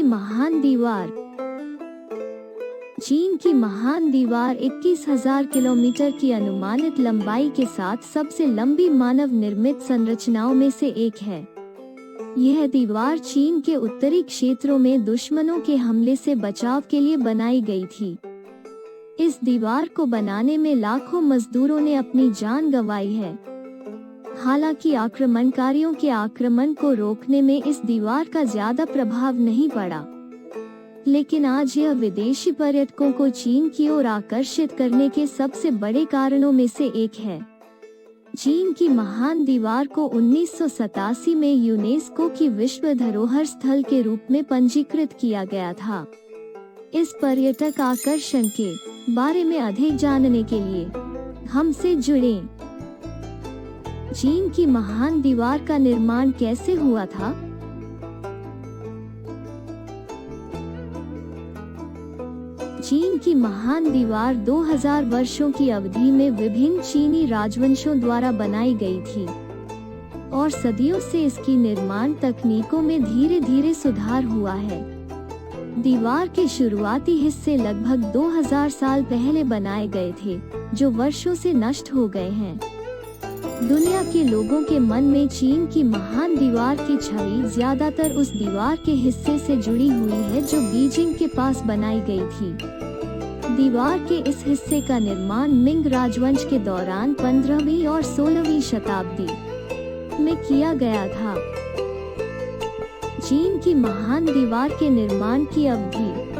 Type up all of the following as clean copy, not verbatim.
महान दीवार। चीन की महान दीवार 21,000 किलोमीटर की अनुमानित लंबाई के साथ सबसे लंबी मानव निर्मित संरचनाओं में से एक है। यह दीवार चीन के उत्तरी क्षेत्रों में दुश्मनों के हमले से बचाव के लिए बनाई गई थी। इस दीवार को बनाने में लाखों मजदूरों ने अपनी जान गंवाई है। हालांकि आक्रमणकारियों के आक्रमण को रोकने में इस दीवार का ज्यादा प्रभाव नहीं पड़ा, लेकिन आज यह विदेशी पर्यटकों को चीन की ओर आकर्षित करने के सबसे बड़े कारणों में से एक है। चीन की महान दीवार को 1987 में यूनेस्को की विश्व धरोहर स्थल के रूप में पंजीकृत किया गया था। इस पर्यटक आकर्षण के बारे में अधिक जानने के लिए हमसे जुड़ें। चीन की महान दीवार का निर्माण कैसे हुआ था? चीन की महान दीवार 2000 वर्षों की अवधि में विभिन्न चीनी राजवंशों द्वारा बनाई गई थी और सदियों से इसकी निर्माण तकनीकों में धीरे धीरे सुधार हुआ है। दीवार के शुरुआती हिस्से लगभग 2000 साल पहले बनाए गए थे, जो वर्षों से नष्ट हो गए हैं। दुनिया के लोगों के मन में चीन की महान दीवार की छवि ज्यादातर उस दीवार के हिस्से से जुड़ी हुई है जो बीजिंग के पास बनाई गई थी। दीवार के इस हिस्से का निर्माण मिंग राजवंश के दौरान 15वीं और 16वीं शताब्दी में किया गया था। चीन की महान दीवार के निर्माण की अवधि।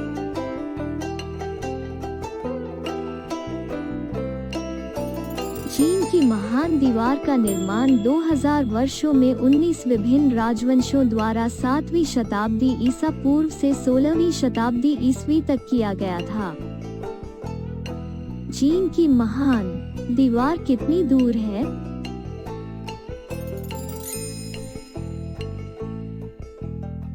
चीन की महान दीवार का निर्माण 2000 वर्षों में 19 विभिन्न राजवंशों द्वारा 7वीं शताब्दी ईसा पूर्व से 16वीं शताब्दी ईस्वी तक किया गया था। चीन की महान दीवार कितनी दूर है?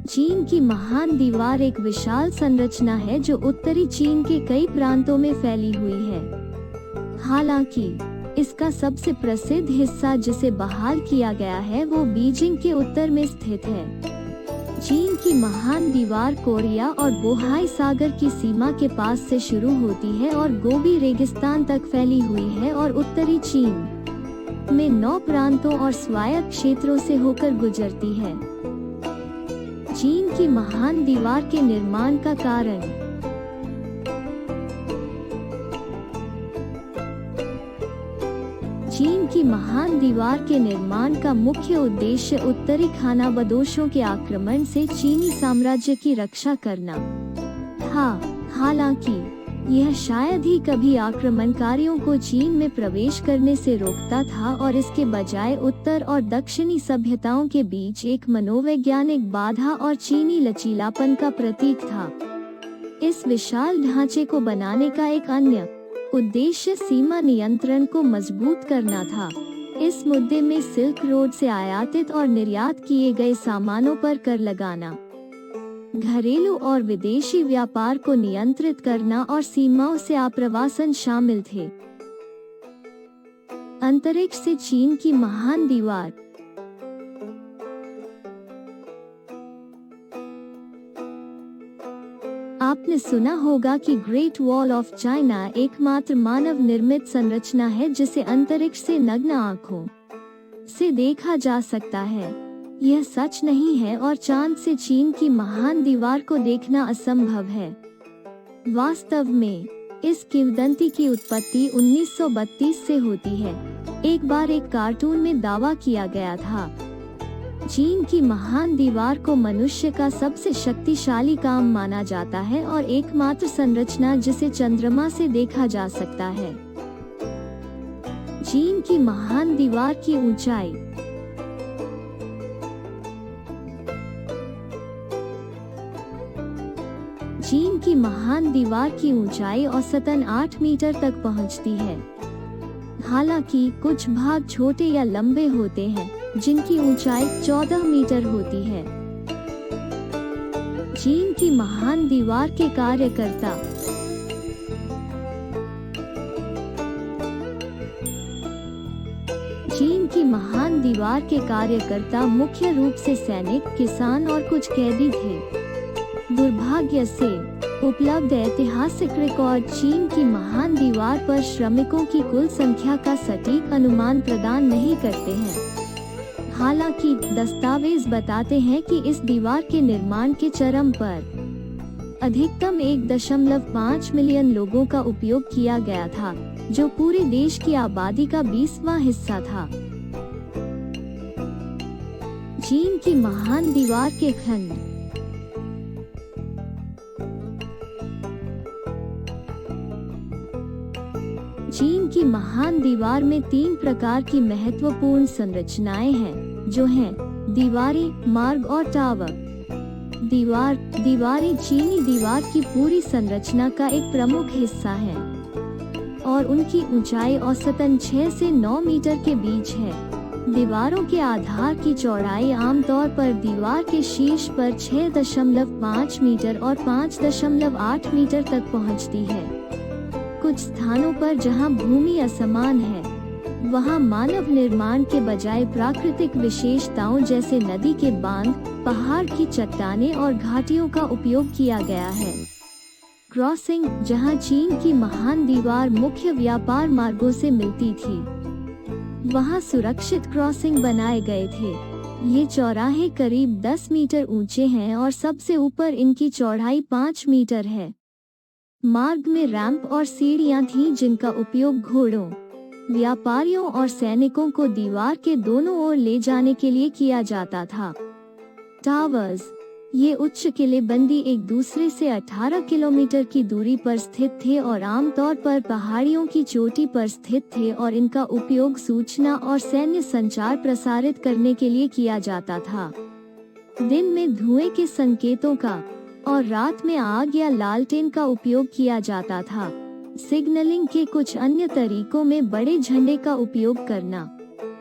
चीन की महान दीवार एक विशाल संरचना है जो उत्तरी चीन के कई प्रांतों में फैली हुई है। हालांकि इसका सबसे प्रसिद्ध हिस्सा जिसे बहाल किया गया है वो बीजिंग के उत्तर में स्थित है। चीन की महान दीवार कोरिया और बोहाई सागर की सीमा के पास से शुरू होती है और गोबी रेगिस्तान तक फैली हुई है और उत्तरी चीन में 9 प्रांतों और स्वायत्त क्षेत्रों से होकर गुजरती है। चीन की महान दीवार के निर्माण का कारण। चीन की महान दीवार के निर्माण का मुख्य उद्देश्य उत्तरी खानाबदोशों के आक्रमण से चीनी साम्राज्य की रक्षा करना था। हालांकि यह शायद ही कभी आक्रमणकारियों को चीन में प्रवेश करने से रोकता था और इसके बजाय उत्तर और दक्षिणी सभ्यताओं के बीच एक मनोवैज्ञानिक बाधा और चीनी लचीलापन का प्रतीक था। इस विशाल ढांचे को बनाने का एक अन्य उद्देश्य सीमा नियंत्रण को मजबूत करना था। इस मुद्दे में सिल्क रोड से आयातित और निर्यात किए गए सामानों पर कर लगाना, घरेलू और विदेशी व्यापार को नियंत्रित करना और सीमाओं से आप्रवासन शामिल थे। अंतरिक्ष से चीन की महान दीवार। आपने सुना होगा कि ग्रेट वॉल ऑफ चाइना एकमात्र मानव निर्मित संरचना है जिसे अंतरिक्ष से नग्न आंखों से देखा जा सकता है। यह सच नहीं है और चांद से चीन की महान दीवार को देखना असंभव है। वास्तव में इस किंवदंती की उत्पत्ति 1932 से होती है। एक बार एक कार्टून में दावा किया गया था चीन की महान दीवार को मनुष्य का सबसे शक्तिशाली काम माना जाता है और एकमात्र संरचना जिसे चंद्रमा से देखा जा सकता है। चीन की महान दीवार की ऊंचाई। चीन की महान दीवार की ऊंचाई औसतन 8 मीटर तक पहुंचती है। हालांकि कुछ भाग छोटे या लंबे होते हैं जिनकी ऊंचाई 14 मीटर होती है। चीन की महान दीवार के कार्यकर्ता। चीन की महान दीवार के कार्यकर्ता मुख्य रूप से सैनिक, किसान और कुछ कैदी थे। दुर्भाग्य से उपलब्ध ऐतिहासिक रिकॉर्ड चीन की महान दीवार पर श्रमिकों की कुल संख्या का सटीक अनुमान प्रदान नहीं करते हैं। हालांकि दस्तावेज बताते हैं कि इस दीवार के निर्माण के चरम पर अधिकतम 1.5 मिलियन लोगों का उपयोग किया गया था, जो पूरे देश की आबादी का 20वां हिस्सा था। चीन की महान दीवार के खंड। चीन की महान दीवार में 3 प्रकार की महत्वपूर्ण संरचनाएं हैं, जो हैं दीवारें, मार्ग और टावर। दीवारें चीनी दीवार की पूरी संरचना का एक प्रमुख हिस्सा हैं और उनकी ऊंचाई औसतन 6 से 9 मीटर के बीच है। दीवारों के आधार की चौड़ाई आमतौर पर दीवार के शीर्ष पर 6.5 मीटर और 5.8 मीटर तक पहुंचती है। कुछ स्थानों पर जहां भूमि असमान है, वहां मानव निर्माण के बजाय प्राकृतिक विशेषताओं जैसे नदी के बांध, पहाड़ की चट्टानें और घाटियों का उपयोग किया गया है। क्रॉसिंग, जहां चीन की महान दीवार मुख्य व्यापार मार्गों से मिलती थी, वहां सुरक्षित क्रॉसिंग बनाए गए थे। ये चौराहे करीब 10 मीटर ऊंचे हैं और सबसे ऊपर इनकी चौड़ाई 5 मीटर है। मार्ग में रैंप और सीढ़ियां थीं जिनका उपयोग घोड़ों, व्यापारियों और सैनिकों को दीवार के दोनों ओर ले जाने के लिए किया जाता था। टावर्स, ये उच्च किलेबंदी एक दूसरे से 18 किलोमीटर की दूरी पर स्थित थे और आमतौर पर पहाड़ियों की चोटी पर स्थित थे और इनका उपयोग सूचना और सैन्य संचार प्रसारित करने के लिए किया जाता था। दिन में धुएं के संकेतों का और रात में आग या लालटेन का उपयोग किया जाता था। सिग्नलिंग के कुछ अन्य तरीकों में बड़े झंडे का उपयोग करना,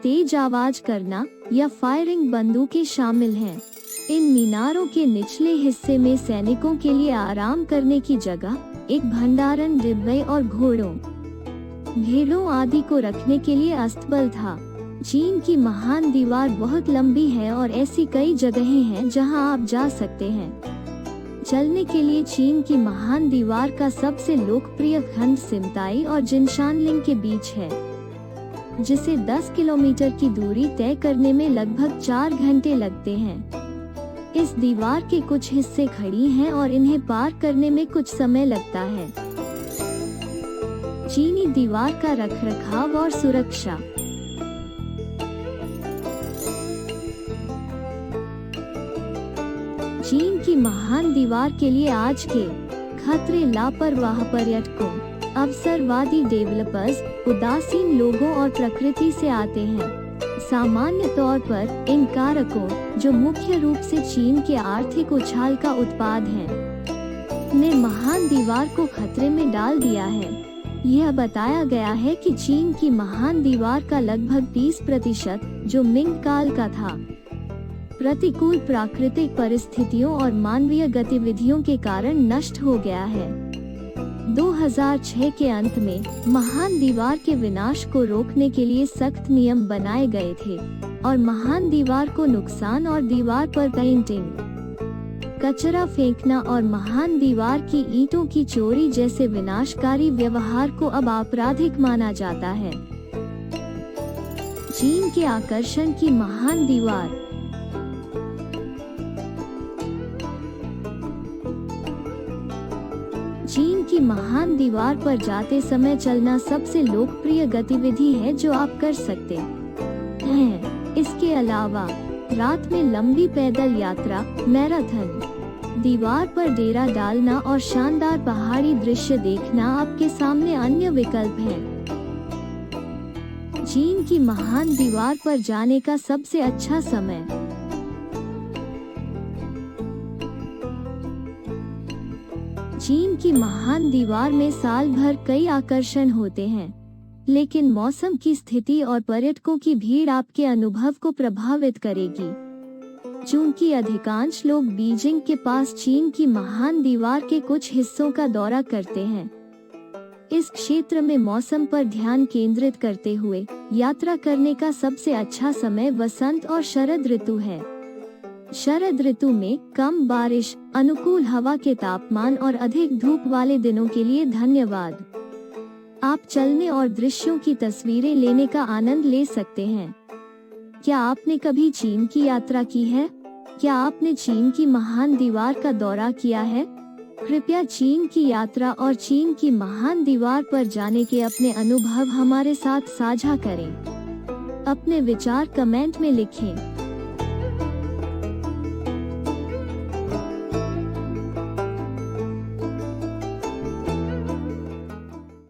तेज आवाज करना या फायरिंग बंदूकें शामिल हैं। इन मीनारों के निचले हिस्से में सैनिकों के लिए आराम करने की जगह, एक भंडारण डिब्बे और घोड़ों, भेड़ों आदि को रखने के लिए अस्तबल था। चीन की महान दीवार बहुत लंबी है और ऐसी कई जगहें हैं जहां आप जा सकते हैं। चलने के लिए चीन की महान दीवार का सबसे लोकप्रिय खंड सिमताई और जिनशानलिंग के बीच है, जिसे 10 किलोमीटर की दूरी तय करने में लगभग 4 घंटे लगते हैं। इस दीवार के कुछ हिस्से खड़ी हैं और इन्हें पार करने में कुछ समय लगता है। चीनी दीवार का रखरखाव और सुरक्षा। चीन की महान दीवार के लिए आज के खतरे लापरवाह पर्यटकों, अवसरवादी डेवलपर्स, उदासीन लोगों और प्रकृति से आते हैं। सामान्य तौर पर इन कारकों, जो मुख्य रूप से चीन के आर्थिक उछाल का उत्पाद हैं, ने महान दीवार को खतरे में डाल दिया है। यह बताया गया है कि चीन की महान दीवार का लगभग 30%, जो मिंग काल का था, प्रतिकूल प्राकृतिक परिस्थितियों और मानवीय गतिविधियों के कारण नष्ट हो गया है। 2006 के अंत में महान दीवार के विनाश को रोकने के लिए सख्त नियम बनाए गए थे और महान दीवार को नुकसान और दीवार पर पेंटिंग, कचरा फेंकना और महान दीवार की ईंटों की चोरी जैसे विनाशकारी व्यवहार को अब आपराधिक माना जाता है। चीन के आकर्षण की महान दीवार। चीन की महान दीवार पर जाते समय चलना सबसे लोकप्रिय गतिविधि है जो आप कर सकते हैं। इसके अलावा रात में लंबी पैदल यात्रा, मैराथन, दीवार पर डेरा डालना और शानदार पहाड़ी दृश्य देखना आपके सामने अन्य विकल्प हैं। चीन की महान दीवार पर जाने का सबसे अच्छा समय। चीन की महान दीवार में साल भर कई आकर्षण होते हैं, लेकिन मौसम की स्थिति और पर्यटकों की भीड़ आपके अनुभव को प्रभावित करेगी। चूंकि अधिकांश लोग बीजिंग के पास चीन की महान दीवार के कुछ हिस्सों का दौरा करते हैं, इस क्षेत्र में मौसम पर ध्यान केंद्रित करते हुए यात्रा करने का सबसे अच्छा समय वसंत और शरद ऋतु है। शरद ऋतु में कम बारिश, अनुकूल हवा के तापमान और अधिक धूप वाले दिनों के लिए धन्यवाद। आप चलने और दृश्यों की तस्वीरें लेने का आनंद ले सकते हैं। क्या आपने कभी चीन की यात्रा की है? क्या आपने चीन की महान दीवार का दौरा किया है? कृपया चीन की यात्रा और चीन की महान दीवार पर जाने के अपने अनुभव हमारे साथ साझा करें। अपने विचार कमेंट में लिखें।